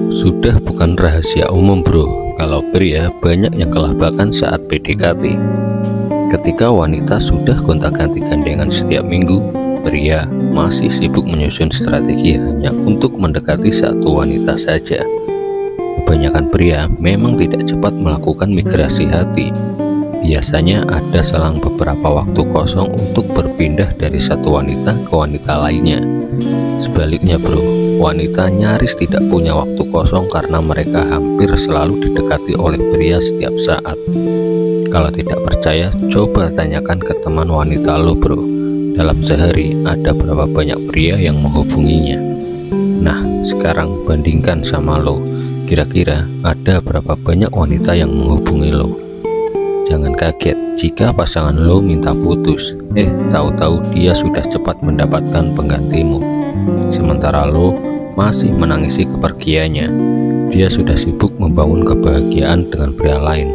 Sudah bukan rahasia umum bro, kalau pria banyak yang kelabakan saat PDKT. Ketika wanita sudah gonta-ganti gandengan setiap minggu, pria masih sibuk menyusun strategi hanya untuk mendekati satu wanita saja. Kebanyakan pria memang tidak cepat melakukan migrasi hati. Biasanya ada selang beberapa waktu kosong untuk berpindah dari satu wanita ke wanita lainnya. Sebaliknya bro, wanita nyaris tidak punya waktu kosong karena mereka hampir selalu didekati oleh pria setiap saat. Kalau tidak percaya, coba tanyakan ke teman wanita lo bro, dalam sehari ada berapa banyak pria yang menghubunginya. Nah, sekarang bandingkan sama lo, kira-kira ada berapa banyak wanita yang menghubungi lo. Jangan kaget jika pasangan lo minta putus, tahu-tahu dia sudah cepat mendapatkan penggantimu. Sementara lo masih menangisi kepergiannya. Dia sudah sibuk membangun kebahagiaan dengan pria lain.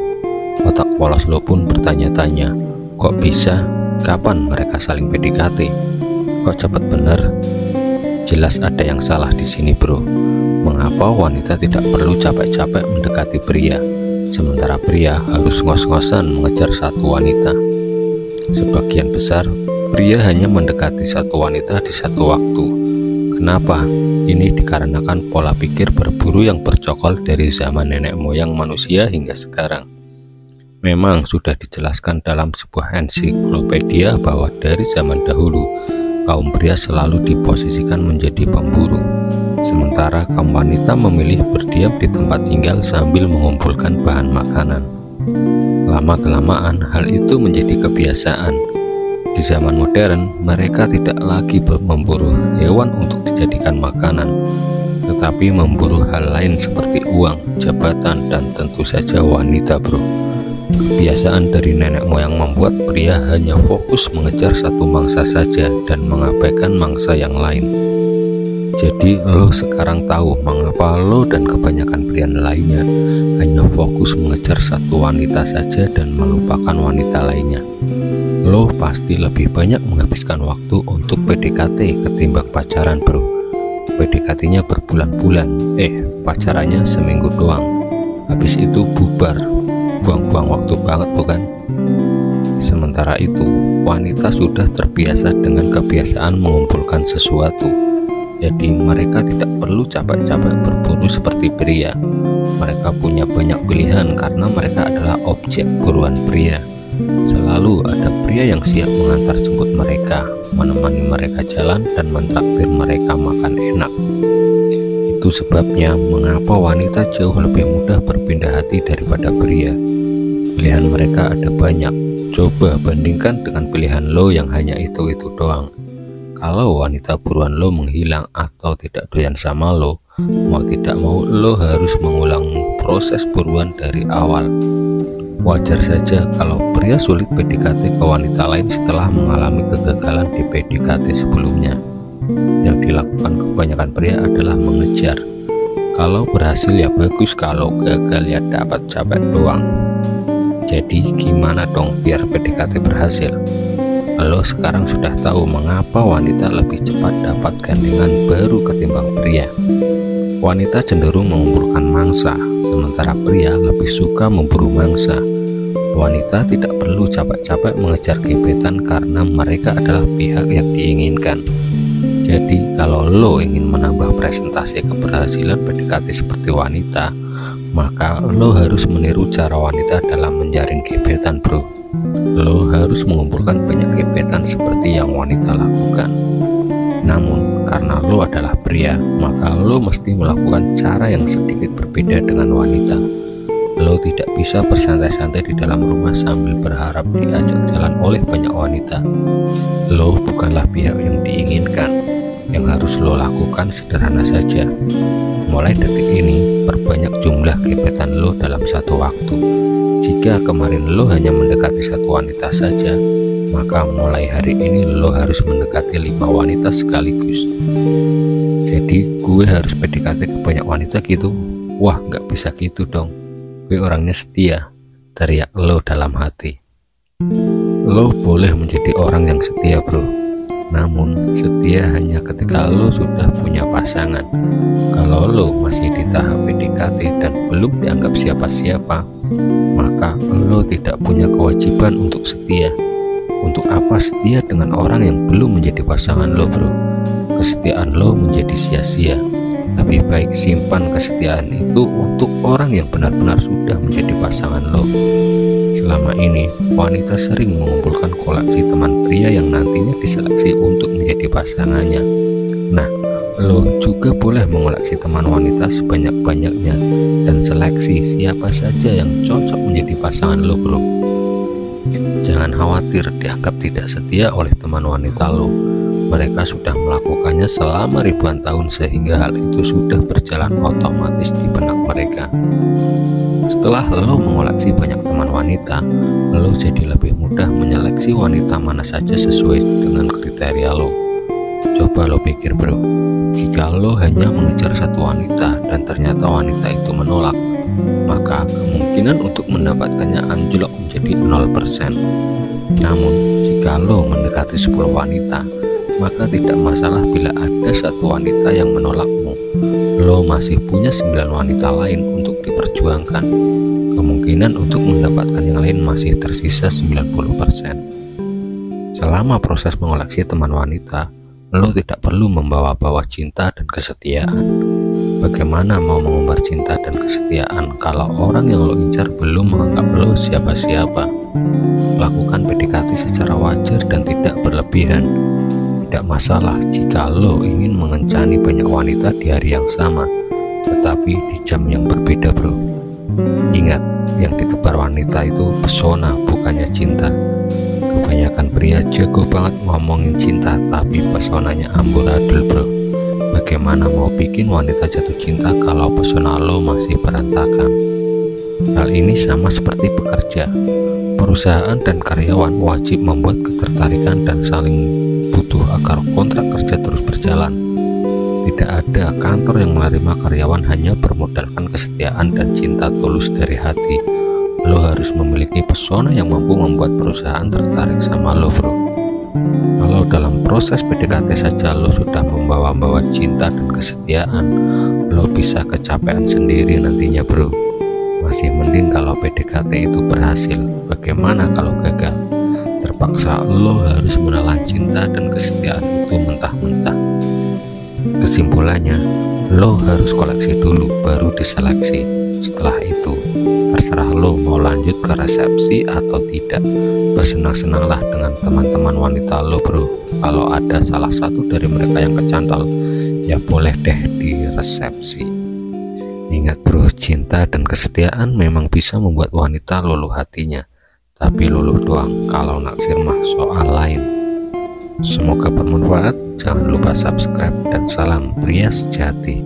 Otak polos lo pun bertanya-tanya, kok bisa? Kapan mereka saling PDKT? Kok cepat bener? Jelas ada yang salah di sini bro. Mengapa wanita tidak perlu capek-capek mendekati pria, sementara pria harus ngos-ngosan mengejar satu wanita? Sebagian besar pria hanya mendekati satu wanita di satu waktu. Kenapa? Ini dikarenakan pola pikir berburu yang bercokol dari zaman nenek moyang manusia hingga sekarang. Memang sudah dijelaskan dalam sebuah ensiklopedia bahwa dari zaman dahulu kaum pria selalu diposisikan menjadi pemburu, sementara kaum wanita memilih berdiam di tempat tinggal sambil mengumpulkan bahan makanan. Lama-kelamaan hal itu menjadi kebiasaan. Di zaman modern, mereka tidak lagi memburu hewan untuk dijadikan makanan, tetapi memburu hal lain seperti uang, jabatan, dan tentu saja wanita bro. Kebiasaan dari nenek moyang membuat pria hanya fokus mengejar satu mangsa saja dan mengabaikan mangsa yang lain. Jadi lo sekarang tahu mengapa lo dan kebanyakan pria lainnya hanya fokus mengejar satu wanita saja dan melupakan wanita lainnya. Lo pasti lebih banyak menghabiskan waktu untuk PDKT ketimbang pacaran bro. PDKT-nya berbulan-bulan, pacarannya seminggu doang. Habis itu bubar. Buang-buang waktu banget bukan? Sementara itu, wanita sudah terbiasa dengan kebiasaan mengumpulkan sesuatu. Jadi mereka tidak perlu capek-capek berburu seperti pria. Mereka punya banyak pilihan karena mereka adalah objek buruan pria. Selalu ada pria yang siap mengantar jemput mereka, menemani mereka jalan, dan mentraktir mereka makan enak. Itu sebabnya mengapa wanita jauh lebih mudah berpindah hati daripada pria. Pilihan mereka ada banyak. Coba bandingkan dengan pilihan lo yang hanya itu-itu doang. Kalau wanita buruan lo menghilang atau tidak doyan sama lo, mau tidak mau lo harus mengulang proses buruan dari awal. Wajar saja kalau pria sulit PDKT ke wanita lain setelah mengalami kegagalan di PDKT sebelumnya. Yang dilakukan kebanyakan pria adalah mengejar. Kalau berhasil ya bagus, kalau gagal ya dapat capek doang. Jadi gimana dong biar PDKT berhasil? Lo sekarang sudah tahu mengapa wanita lebih cepat dapat gandengan baru ketimbang pria. Wanita cenderung mengumpulkan mangsa, sementara pria lebih suka memburu mangsa. Wanita tidak perlu capek-capek mengejar gebetan karena mereka adalah pihak yang diinginkan. Jadi kalau lo ingin menambah presentasi keberhasilan PDKT seperti wanita, maka lo harus meniru cara wanita dalam menjaring gebetan bro. Lo harus mengumpulkan banyak gebetan seperti yang wanita lakukan. Namun karena lo adalah pria, maka lo mesti melakukan cara yang sedikit berbeda dengan wanita. Lo tidak bisa bersantai-santai di dalam rumah sambil berharap diajak jalan oleh banyak wanita. Lo bukanlah pihak yang diinginkan. Yang harus lo lakukan sederhana saja. Mulai detik ini, perbanyak jumlah gebetan lo dalam satu waktu. Jika kemarin lo hanya mendekati satu wanita saja, maka mulai hari ini lo harus mendekati 5 wanita sekaligus. Jadi gue harus PDKT ke banyak wanita gitu? Wah, nggak bisa gitu dong. Gue orangnya setia, teriak lo dalam hati. Lo boleh menjadi orang yang setia bro, Namun setia hanya ketika lo sudah punya pasangan. Kalau lo masih di tahap PDKT dan belum dianggap siapa-siapa, maka lo tidak punya kewajiban untuk setia. Untuk apa setia dengan orang yang belum menjadi pasangan lo, bro? Kesetiaan lo menjadi sia-sia. Lebih baik simpan kesetiaan itu untuk orang yang benar-benar sudah menjadi pasangan lo. Selama ini, wanita sering mengumpulkan koleksi teman pria yang nantinya diseleksi untuk menjadi pasangannya. Nah, lo juga boleh mengoleksi teman wanita sebanyak-banyaknya dan seleksi siapa saja yang cocok menjadi pasangan lo, bro. Jangan khawatir dianggap tidak setia oleh teman wanita lo. Mereka sudah melakukannya selama ribuan tahun sehingga hal itu sudah berjalan otomatis di benak mereka. Setelah lo mengoleksi banyak teman wanita, lo jadi lebih mudah menyeleksi wanita mana saja sesuai dengan kriteria lo. Coba lo pikir, bro, jika lo hanya mengejar satu wanita dan ternyata wanita itu menolak, maka kemungkinan untuk mendapatkannya anjlok menjadi 0%. Namun jika lo mendekati 10 wanita, maka tidak masalah bila ada satu wanita yang menolakmu. Lo masih punya 9 wanita lain untuk diperjuangkan. Kemungkinan untuk mendapatkan yang lain masih tersisa 90%. Selama proses mengoleksi teman wanita, lo tidak perlu membawa-bawa cinta dan kesetiaan. Bagaimana mau mengumbar cinta dan kesetiaan kalau orang yang lo incar belum menganggap lo siapa-siapa? Lakukan PDKT secara wajar dan tidak berlebihan. Tidak masalah jika lo ingin mengencani banyak wanita di hari yang sama, tetapi di jam yang berbeda, bro. Ingat, yang ditebar wanita itu pesona, bukannya cinta. Kebanyakan pria jago banget ngomongin cinta, tapi pesonanya amburadul, bro. Bagaimana mau bikin wanita jatuh cinta kalau pesona lo masih berantakan? Hal ini sama seperti pekerja. Perusahaan dan karyawan wajib membuat ketertarikan dan saling butuh agar kontrak kerja terus berjalan. Tidak ada kantor yang menerima karyawan hanya bermodalkan kesetiaan dan cinta tulus dari hati. Lo harus memiliki pesona yang mampu membuat perusahaan tertarik sama lo, bro. Kalau dalam proses PDKT saja lo sudah membawa-bawa cinta dan kesetiaan, lo bisa kecapean sendiri nantinya, bro. Masih mending kalau PDKT itu berhasil. Bagaimana kalau gagal? Terpaksa lo harus menelan cinta dan kesetiaan itu mentah-mentah. Kesimpulannya, lo harus koleksi dulu baru diseleksi. Setelah itu, terserah lo mau lanjut ke resepsi atau tidak. Bersenang-senanglah dengan teman-teman wanita lo, bro. Kalau ada salah satu dari mereka yang kecantol, ya boleh deh di resepsi. Ingat, bro, cinta dan kesetiaan memang bisa membuat wanita luluh hatinya. Tapi luluh doang, kalau naksir mah soal lain. Semoga bermanfaat. Jangan lupa subscribe dan salam pria sejati.